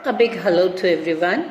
A big hello to everyone.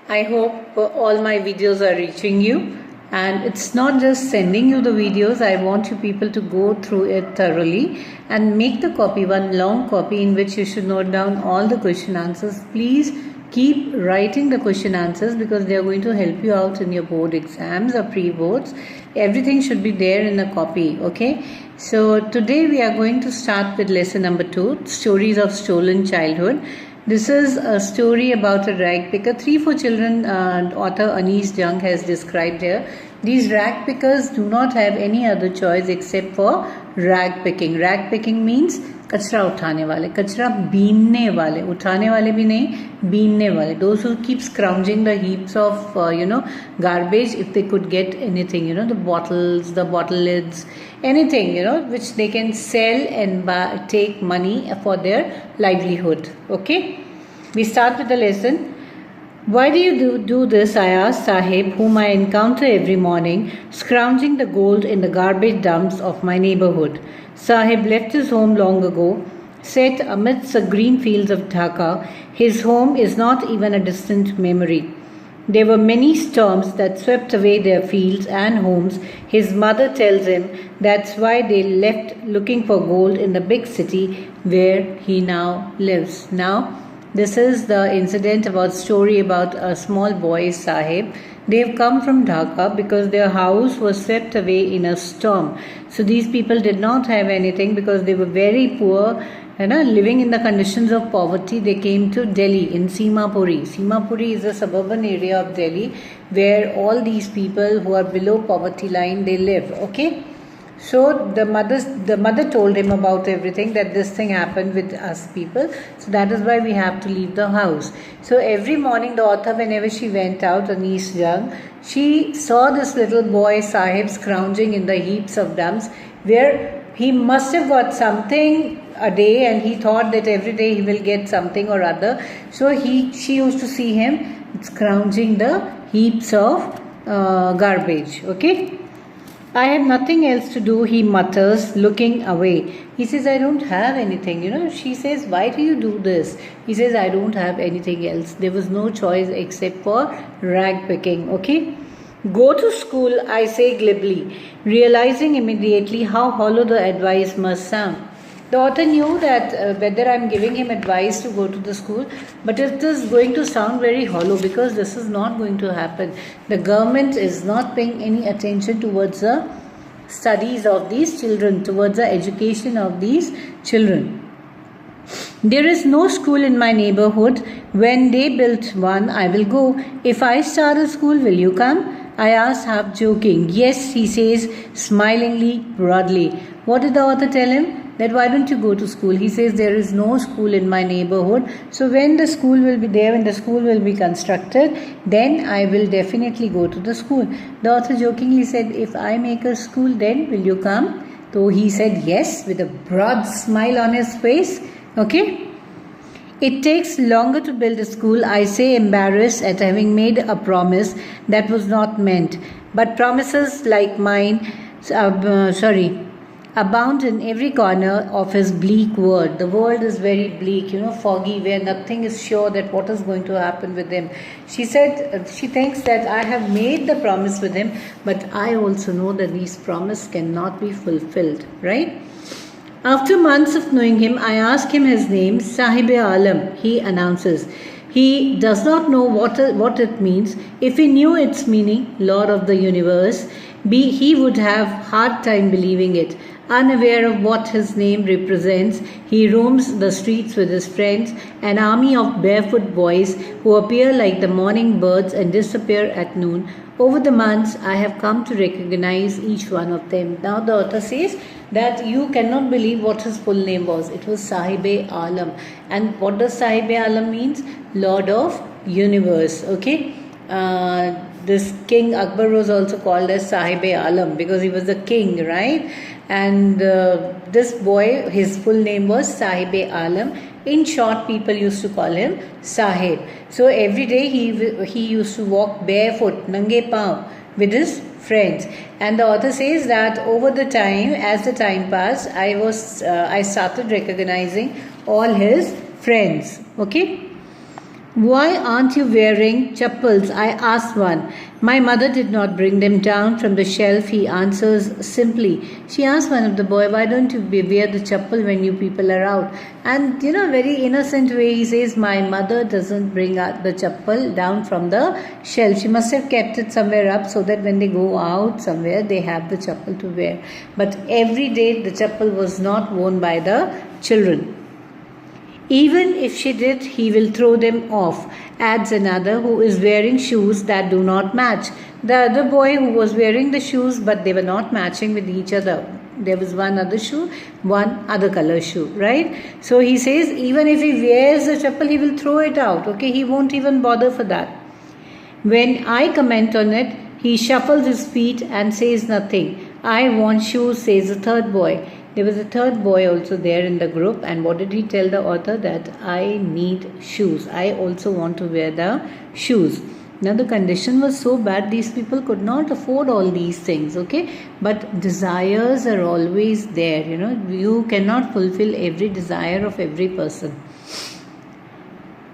I hope all my videos are reaching you, and it's not just sending you the videos. I want you people to go through it thoroughly and make the copy one long copy in which you should note down all the question answers. Please keep writing the question answers because they are going to help you out in your board exams or pre-boards. Everything should be there in a copy, okay? So today we are going to start with lesson number 2, Stories of Stolen Childhood. This is a story about a rag picker. 3-4 children, author Anees Jung has described here. These rag pickers do not have any other choice except for rag picking. Rag picking means कचरा उठाने वाले, कचरा बीनने वाले, उठाने वाले भी नहीं, बीनने वाले. Those who keep scrounging the heaps of garbage if they could get anything, the bottles, the bottle lids, anything which they can sell and take money for their livelihood. Okay, we start with the lesson. Why do you do this? I asked Sahib, whom I encounter every morning, scrounging the gold in the garbage dumps of my neighborhood. Sahib left his home long ago, set amidst the green fields of Dhaka. His home is not even a distant memory. There were many storms that swept away their fields and homes. His mother tells him that's why they left looking for gold in the big city where he now lives. Now, this is the incident story about a small boy, Sahib. They've come from Dhaka because their house was swept away in a storm. So these people did not have anything because they were very poor, living in the conditions of poverty. They came to Delhi in Simapuri. Simapuri is a suburban area of Delhi where all these people who are below poverty line, they live. Okay. So the mother told him about everything, that this thing happened with us people. So that is why we have to leave the house. So every morning the author, whenever she went out, Anees Jung, she saw this little boy Sahib scrounging in the heaps of dumps where he must have got something a day, and he thought that every day he will get something or other. So she used to see him scrounging the heaps of garbage. Okay. I have nothing else to do, he mutters, looking away. He says, I don't have anything. She says, why do you do this? He says, I don't have anything else. There was no choice except for rag picking. Okay. Go to school, I say glibly, realizing immediately how hollow the advice must sound. The author knew that whether I'm giving him advice to go to the school, but it is going to sound very hollow because this is not going to happen. The government is not paying any attention towards the studies of these children, towards the education of these children. There is no school in my neighborhood. When they built one, I will go. If I start a school, will you come? I asked, half joking. Yes, he says, smilingly, broadly. What did the author tell him? That why don't you go to school? He says, there is no school in my neighborhood. So when the school will be there, when the school will be constructed, then I will definitely go to the school. The author jokingly said, if I make a school, then will you come? So he said yes, with a broad smile on his face. Okay. It takes longer to build a school, I say, embarrassed at having made a promise that was not meant. But promises like mine, abound in every corner of his bleak world. The world is very bleak, foggy, where nothing is sure that what is going to happen with him. She said, she thinks that I have made the promise with him, but I also know that these promises cannot be fulfilled, right? After months of knowing him, I ask him his name. Sahib-e-Alam, he announces. He does not know what it means. If he knew its meaning, Lord of the universe, he would have hard time believing it. Unaware of what his name represents, he roams the streets with his friends, an army of barefoot boys who appear like the morning birds and disappear at noon. Over the months, I have come to recognize each one of them. Now the author says that you cannot believe what his full name was. It was Sahib-e-Alam. And what does Sahib-e-Alam means? Lord of universe. Okay. This King Akbar was also called as Sahib-e-Alam because he was the king, right? And this boy, his full name was Sahib-e-Alam. In short, people used to call him Sahib. So every day he used to walk barefoot, nange pav, with his friends. And the author says that over the time, as the time passed, I started recognizing all his friends. Okay. Why aren't you wearing chappals? I asked one. My mother did not bring them down from the shelf, he answers simply. She asked one of the boy, why don't you wear the chappal when you people are out? And very innocent way he says, my mother doesn't bring out the chappal down from the shelf. She must have kept it somewhere up so that when they go out somewhere, they have the chappal to wear. But every day the chappal was not worn by the children. Even if she did, he will throw them off, adds another who is wearing shoes that do not match. The other boy who was wearing the shoes but they were not matching with each other. There was one other shoe, one other color shoe, right? So he says even if he wears the chappal, he will throw it out, okay? He won't even bother for that. When I comment on it, he shuffles his feet and says nothing. I want shoes, says the third boy. There was a third boy also there in the group, and what did he tell the author? That I need shoes. I also want to wear the shoes. Now the condition was so bad, these people could not afford all these things, okay? But desires are always there, you cannot fulfill every desire of every person.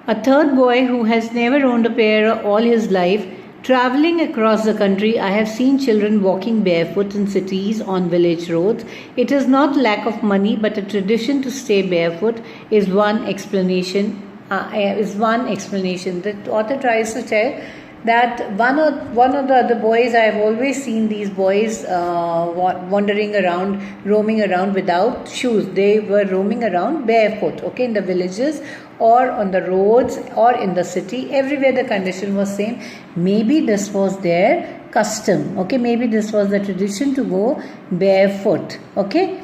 A third boy who has never owned a pair all his life. Traveling across the country, I have seen children walking barefoot in cities on village roads. It is not lack of money, but a tradition to stay barefoot is one explanation. The author tries to tell that one of the other boys, I have always seen these boys wandering around, roaming around without shoes. They were roaming around barefoot, okay, in the villages or on the roads or in the city. Everywhere the condition was same. Maybe this was their custom, okay, maybe this was the tradition to go barefoot, okay.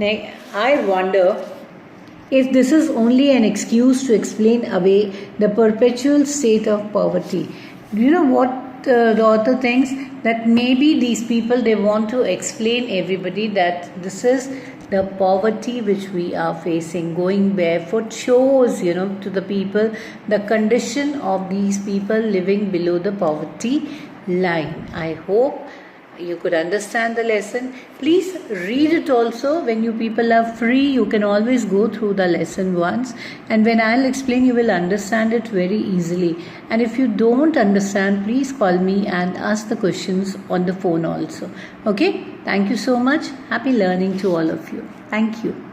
Now, I wonder if this is only an excuse to explain away the perpetual state of poverty. Do you know what the author thinks? That maybe these people, they want to explain everybody that this is the poverty which we are facing. Going barefoot shows, to the people the condition of these people living below the poverty line. I hope you could understand the lesson. Please read it also. When you people are free, you can always go through the lesson once, and when I'll explain, you will understand it very easily. And if you don't understand, please call me and ask the questions on the phone also. Okay, thank you so much. Happy learning to all of you. Thank you.